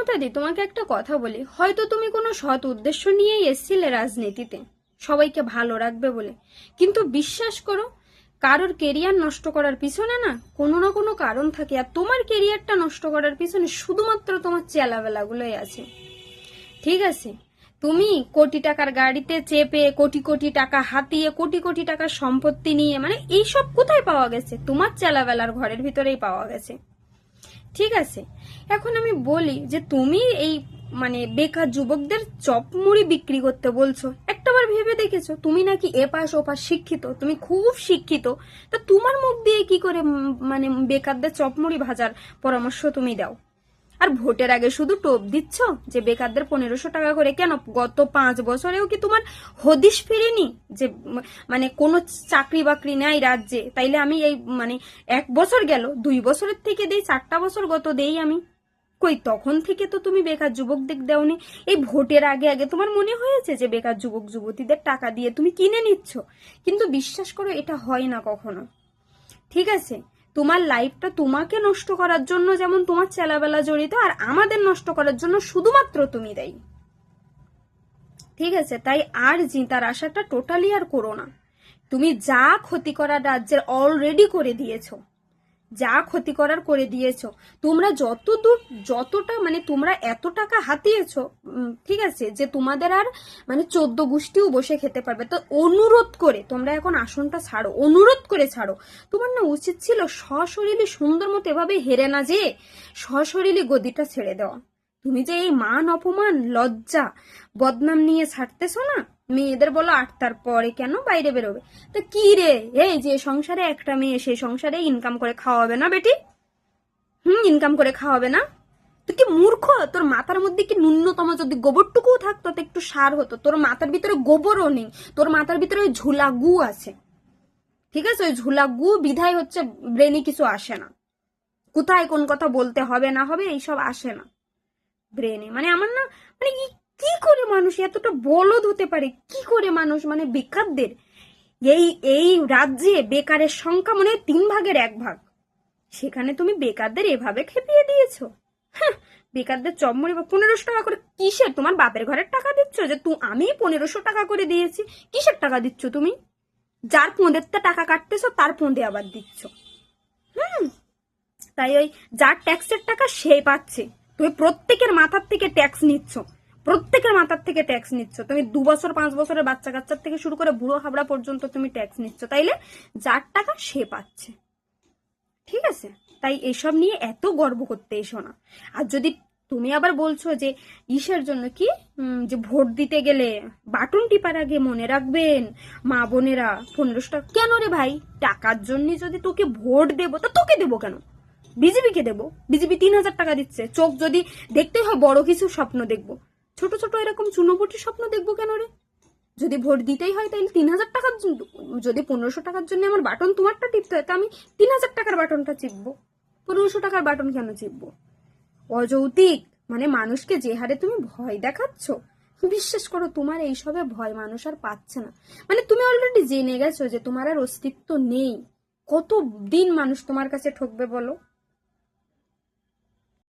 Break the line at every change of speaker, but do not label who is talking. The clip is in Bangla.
মমতা দি, তোমাকে একটা কথা বলি, হয়তো তুমি কোনো সৎ উদ্দেশ্য নিয়েই এসেছিলে রাজনীতিতে, সবাইকে ভালো রাখবে বলে, কিন্তু বিশ্বাস করো, কারোর কেরিয়ার নষ্ট করার পিছনে না কোনো কারণ থাকে, আর তোমার কেরিয়ারটা নষ্ট করার পিছনে শুধুমাত্র তোমার চেলাবেলাগুলোই আছে। ঠিক আছে, তুমি কোটি টাকার গাড়িতে চেপে, কোটি কোটি টাকা হাতিয়ে, কোটি কোটি টাকার সম্পত্তি নিয়ে, মানে এইসব কোথায় পাওয়া গেছে? তোমার চেলাবেলার ঘরের ভিতরেই পাওয়া গেছে। ঠিক আছে, এখন আমি বলি যে তুমি এই মানে বেকার যুবকদের চপমুড়ি বিক্রি করতে বলছো, একটাবার ভেবে দেখেছো তুমি নাকি এপাশ ওপাশ শিক্ষিত, তুমি খুব শিক্ষিত, তা তোমার মুখ দিয়ে কি করে মানে বেকারদের চপমুড়ি ভাজার পরামর্শ তুমি দাও? আর ভোটের আগে শুধু টোপ দিচ্ছ যে বেকারদের 1500 টাকা করে। কেন গত 5 বছরেও কি তোমার হদিশ ফিরেনি যে মানে কোনো চাকরি বাকরি নাই রাজ্যে? তাইলে আমি এই মানে 1 বছর গেল, 2 বছরের থেকে দেই, 4টা বছর গত দেই আমি, কই তখন থেকে তো তুমি বেকার যুবকদের দেওনি। এই ভোটের আগে আগে তোমার মনে হয়েছে যে বেকার যুবক যুবতীদের টাকা দিয়ে তুমি কিনে নিচ্ছ? কিন্তু বিশ্বাস করো, এটা হয় না কখনো। ঠিক আছে, তোমার লাইফটা তোমাকে নষ্ট করার জন্য যেমন তোমার চেলাবেলা জড়িত, আর আমাদের নষ্ট করার জন্য শুধুমাত্র তুমি দায়ী। ঠিক আছে, তাই আর জিতার আশাটা টোটালি আর করো না। তুমি যা ক্ষতি করার রাজ্যের অলরেডি করে দিয়েছো, যা ক্ষতি করার করে দিয়েছো। তোমরা যতটা মানে তোমরা এত টাকা হাতিয়েছো, ঠিক আছে, যে তোমাদের আর মানে 14 গোষ্ঠীও বসে খেতে পারবে। তো অনুরোধ করে তোমরা এখন আসনটা ছাড়ো, অনুরোধ করে ছাড়ো। তোমার না উচিত ছিল সশরীরে সুন্দর মতো এভাবে হেরে না যে সশরীরে গদিটা ছেড়ে দেওয়া। তুমি যে এই মান অপমান লজ্জা বদনাম নিয়ে ছাড়তেছো না, মেয়েদের বলো 8টার পরে কেন বাইরে বেরোবে? তো কি রে, এই যে সংসারে একটা মেয়ে, সেই সংসারে ইনকাম করে খাওয়াবে না বেটি? ইনকাম করে খাওয়াবে না? তুই কি মূর্খ? তোর মাথার মধ্যে কি ন্যূনতম যদি গোবরটুকু থাকতো তো একটু সার হতো। তোর মাথার ভিতরে গোবরও নেই, তোর মাথার ভিতরে ওই ঝুলা গু আছে। ঠিক আছে, ওই ঝুলা গু বিধায় হচ্ছে ব্রেনে কিছু আসে না, কোথায় কোন কথা বলতে হবে না হবে এইসব আসে না ব্রেনে। মানে আমার না মানে কি করে মানুষ এতটা বলদ হতে পারে? কি করে মানুষ মানে বেকারদের এই এই রাজ্যে বেকারের সংখ্যা মনে হয় 3/1 সেখানে তুমি বেকারদের এভাবে খেপিয়ে দিয়েছো। বেকারদের চপমুড়ি 1500 টাকা করে কিসের? তোমার বাপের ঘরের টাকা দিচ্ছ যে আমি 1500 টাকা করে দিয়েছি? কিসের টাকা দিচ্ছ তুমি? যার পোঁদেরটা টাকা কাটতেছো তার পোঁদে আবার দিচ্ছ। তাই ওই যার ট্যাক্সের টাকা সে পাচ্ছে, তুমি প্রত্যেকের মাথার থেকে ট্যাক্স নিচ্ছ, প্রত্যেকের মাথার থেকে ট্যাক্স নিচ্ছ। তুমি 2 বছর 5 বছরের বাচ্চা কাচ্চার থেকে শুরু করে বুড়ো হাবড়া পর্যন্ত তুমি ট্যাক্স নিচ্ছ, তাইলে যার টাকা সে পাচ্ছে। ঠিক আছে, তাই এসব নিয়ে এত গর্ব করতে এসো না। আর যদি তুমি আবার বলছো যে ইসের জন্য কি যে ভোট দিতে গেলে বাটন টিপার আগে মনে রাখবেন মা বোনেরা 1500 টাকা, কেন রে ভাই? টাকার জন্য যদি তোকে ভোট দেবো তা তোকে দেবো কেন? বিজেপিকে দেবো? বিজেপি 3000 টাকা দিচ্ছে, চোখ যদি দেখতে হয় বড় কিছু স্বপ্ন দেখবো, ছোট ছোট এরকম চুনোপুটি স্বপ্ন দেখবো কেন রে? যদি ভোট দিতেই হয় তাহলে 3000 টাকার, যদি 1500 টাকার জন্য আমার বাটন তোমারটা টিপতে হয় তা আমি 3000 টাকার বাটনটা চিপবো, 1500 টাকার বাটন কেন চিপবো? অযৌক্তিক মানে মানুষকে যে হারে তুমি ভয় দেখাচ্ছ, বিশ্বাস করো তোমার এইসবে ভয় মানুষ আর পাচ্ছে না। মানে তুমি অলরেডি জেনে গেছো যে তোমার আর অস্তিত্ব নেই। কত দিন মানুষ তোমার কাছে ঠকবে বলো?